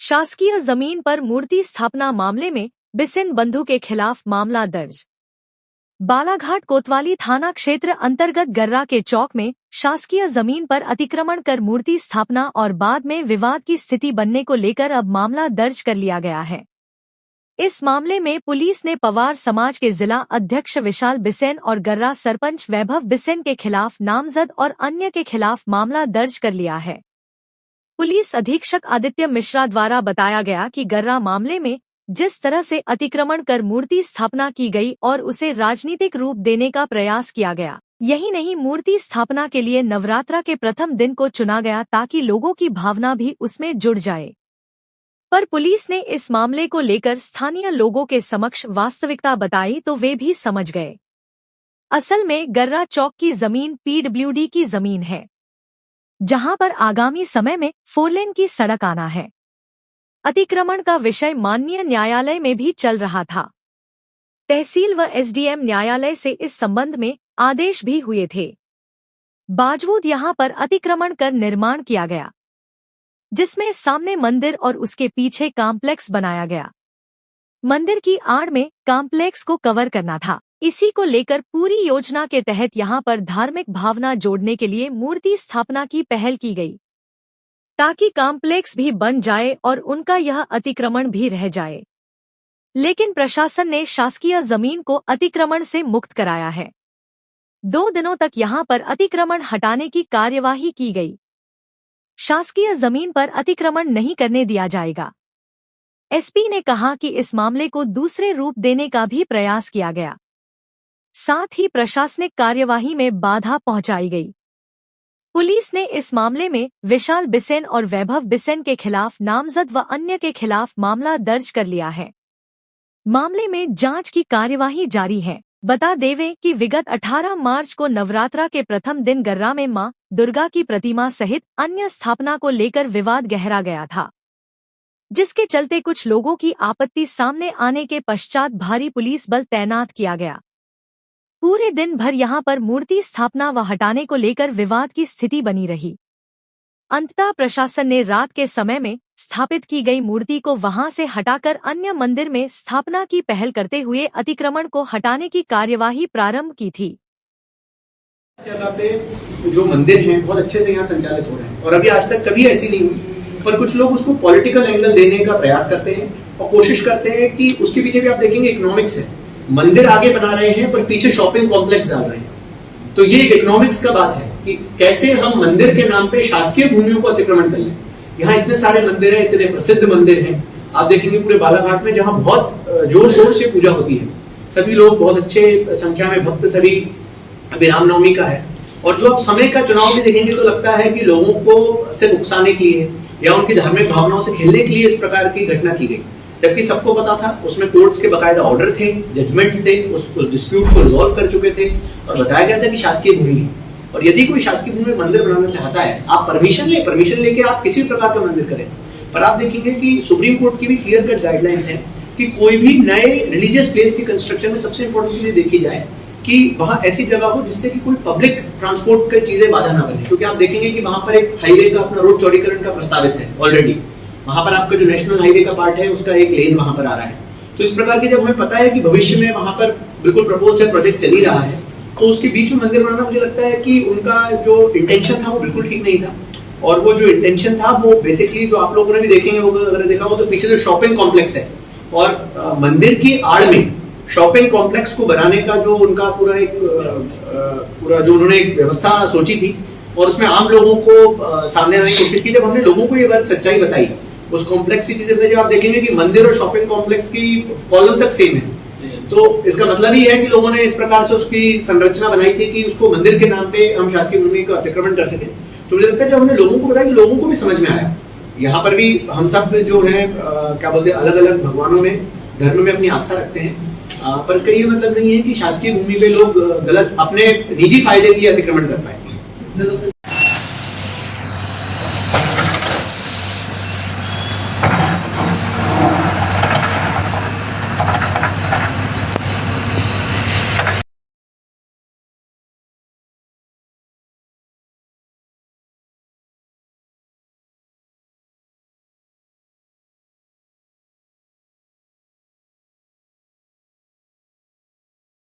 शासकीय जमीन पर मूर्ति स्थापना मामले में बिसेन बंधु के खिलाफ मामला दर्ज। बालाघाट कोतवाली थाना क्षेत्र अंतर्गत गर्रा के चौक में शासकीय जमीन पर अतिक्रमण कर मूर्ति स्थापना और बाद में विवाद की स्थिति बनने को लेकर अब मामला दर्ज कर लिया गया है। इस मामले में पुलिस ने पवार समाज के जिला अध्यक्ष विशाल बिसेन और गर्रा सरपंच वैभव बिसेन के खिलाफ नामजद और अन्य के खिलाफ मामला दर्ज कर लिया है। पुलिस अधीक्षक आदित्य मिश्रा द्वारा बताया गया कि गर्रा मामले में जिस तरह से अतिक्रमण कर मूर्ति स्थापना की गई और उसे राजनीतिक रूप देने का प्रयास किया गया, यही नहीं मूर्ति स्थापना के लिए नवरात्रा के प्रथम दिन को चुना गया ताकि लोगों की भावना भी उसमें जुड़ जाए। पर पुलिस ने इस मामले को लेकर स्थानीय लोगों के समक्ष वास्तविकता बताई तो वे भी समझ गए। असल में गर्रा चौक की जमीन पीडब्ल्यूडी की जमीन है, जहां पर आगामी समय में 4 लेन की सड़क आना है। अतिक्रमण का विषय माननीय न्यायालय में भी चल रहा था। तहसील व एसडीएम न्यायालय से इस संबंध में आदेश भी हुए थे। बावजूद यहां पर अतिक्रमण कर निर्माण किया गया, जिसमें सामने मंदिर और उसके पीछे कॉम्प्लेक्स बनाया गया। मंदिर की आड़ में कॉम्प्लेक्स को कवर करना था। इसी को लेकर पूरी योजना के तहत यहां पर धार्मिक भावना जोड़ने के लिए मूर्ति स्थापना की पहल की गई, ताकि कॉम्प्लेक्स भी बन जाए और उनका यह अतिक्रमण भी रह जाए। लेकिन प्रशासन ने शासकीय जमीन को अतिक्रमण से मुक्त कराया है। 2 दिनों तक यहां पर अतिक्रमण हटाने की कार्यवाही की गई। शासकीय जमीन पर अतिक्रमण नहीं करने दिया जाएगा। एसपी ने कहा कि इस मामले को दूसरे रूप देने का भी प्रयास किया गया, साथ ही प्रशासनिक कार्यवाही में बाधा पहुंचाई गई। पुलिस ने इस मामले में विशाल बिसेन और वैभव बिसेन के खिलाफ नामजद व अन्य के खिलाफ मामला दर्ज कर लिया है। मामले में जांच की कार्यवाही जारी है। बता देवें कि विगत 18 मार्च को नवरात्रा के प्रथम दिन गर्रा में मां दुर्गा की प्रतिमा सहित अन्य स्थापना को लेकर विवाद गहरा गया था, जिसके चलते कुछ लोगों की आपत्ति सामने आने के पश्चात भारी पुलिस बल तैनात किया गया। पूरे दिन भर यहां पर मूर्ति स्थापना व हटाने को लेकर विवाद की स्थिति बनी रही। अंततः प्रशासन ने रात के समय में स्थापित की गई मूर्ति को वहां से हटाकर अन्य मंदिर में स्थापना की पहल करते हुए अतिक्रमण को हटाने की कार्यवाही प्रारंभ की थी। जगह पे जो मंदिर हैं बहुत अच्छे से यहाँ संचालित हो रहे हैं और अभी आज तक कभी ऐसी नहीं हुई, पर कुछ लोग उसको पॉलिटिकल एंगल देने का प्रयास करते हैं और कोशिश करते हैं कि उसके पीछे भी आप देखेंगे इकोनॉमिक्स है। मंदिर आगे बना रहे हैं पर पीछे शॉपिंग कॉम्प्लेक्स डाल रहे हैं, तो ये एक इकोनॉमिक्स का बात है कि कैसे हम मंदिर के नाम पे शासकीय भूमियों को अतिक्रमण कर लें। यहाँ इतने सारे मंदिर हैं, इतने प्रसिद्ध मंदिर हैं, आप देखेंगे पूरे बालाघाट में जहाँ बहुत जोर शोर से पूजा होती है, सभी लोग बहुत अच्छे संख्या में भक्त, सभी अभी रामनवमी का है, और जो आप समय का चुनाव भी देखेंगे तो लगता है कि लोगों को से उकसाने के लिए या उनकी धार्मिक भावनाओं से खेलने के लिए इस प्रकार की घटना की गई, जबकि सबको पता था उसमें कोर्ट्स के बकायदा ऑर्डर थे, जजमेंट्स थे, उस डिस्प्यूट को रिजॉल्व कर चुके थे और बताया गया था कि शासकीय भूमि है। और यदि कोई शासकीय भूमि में मंदिर बनाना चाहता है, आप परमिशन लेके आप किसी भी प्रकार का मंदिर करें, पर आप देखेंगे कि सुप्रीम कोर्ट की भी क्लियर कट गाइडलाइंस है कि कोई भी नए रिलीजियस प्लेस के कंस्ट्रक्शन में सबसे इंपॉर्टेंट चीज देखी जाए कि वहां ऐसी जगह हो जिससे कि कोई पब्लिक ट्रांसपोर्ट की चीजें बाधा ना बने, क्योंकि आप देखेंगे कि वहां पर एक हाईवे का अपना रोड चौड़ीकरण का प्रस्तावित है ऑलरेडी। वहां पर आपका जो नेशनल हाईवे का पार्ट है उसका एक लेन वहां पर आ रहा है। तो इस प्रकार की जब हमें पता है कि भविष्य में वहां पर बिल्कुल प्रपोज है, प्रोजेक्ट चल ही रहा है, तो उसके बीच में मंदिर बनाना मुझे लगता है कि उनका जो इंटेंशन था वो बिल्कुल ठीक नहीं था। और वो जो इंटेंशन था वो बेसिकली जो आप लोगों ने भी देखेंगे होगा, अगर देखा हो तो पीछे जो शॉपिंग कॉम्प्लेक्स है और मंदिर की आड़ में शॉपिंग कॉम्प्लेक्स को बनाने का जो उनका पूरा जो उन्होंने एक व्यवस्था सोची थी और उसमें आम लोगों को सामने आने की कोशिश की। जब हमने लोगों को ये बार सच्चाई बताई उस कॉम्प्लेक्स की चीजें, जब आप देखेंगे कि मंदिर और शॉपिंग कॉम्प्लेक्स की कॉलम तक सेम है, तो इसका मतलब ही है कि लोगों ने इस प्रकार से उसकी संरचना बनाई थी कि उसको मंदिर के नाम पे हम शासकीय भूमि का अतिक्रमण कर सके। तो मुझे लगता है जब हमने लोगों को बताया कि लोगों को भी समझ में आया। यहाँ पर भी हम सब जो है क्या बोलते हैं, अलग अलग भगवानों में, धर्म में अपनी आस्था रखते हैं, पर इसका ये मतलब नहीं है कि शासकीय भूमि पे लोग गलत अपने निजी फायदे के लिए अतिक्रमण कर पाए।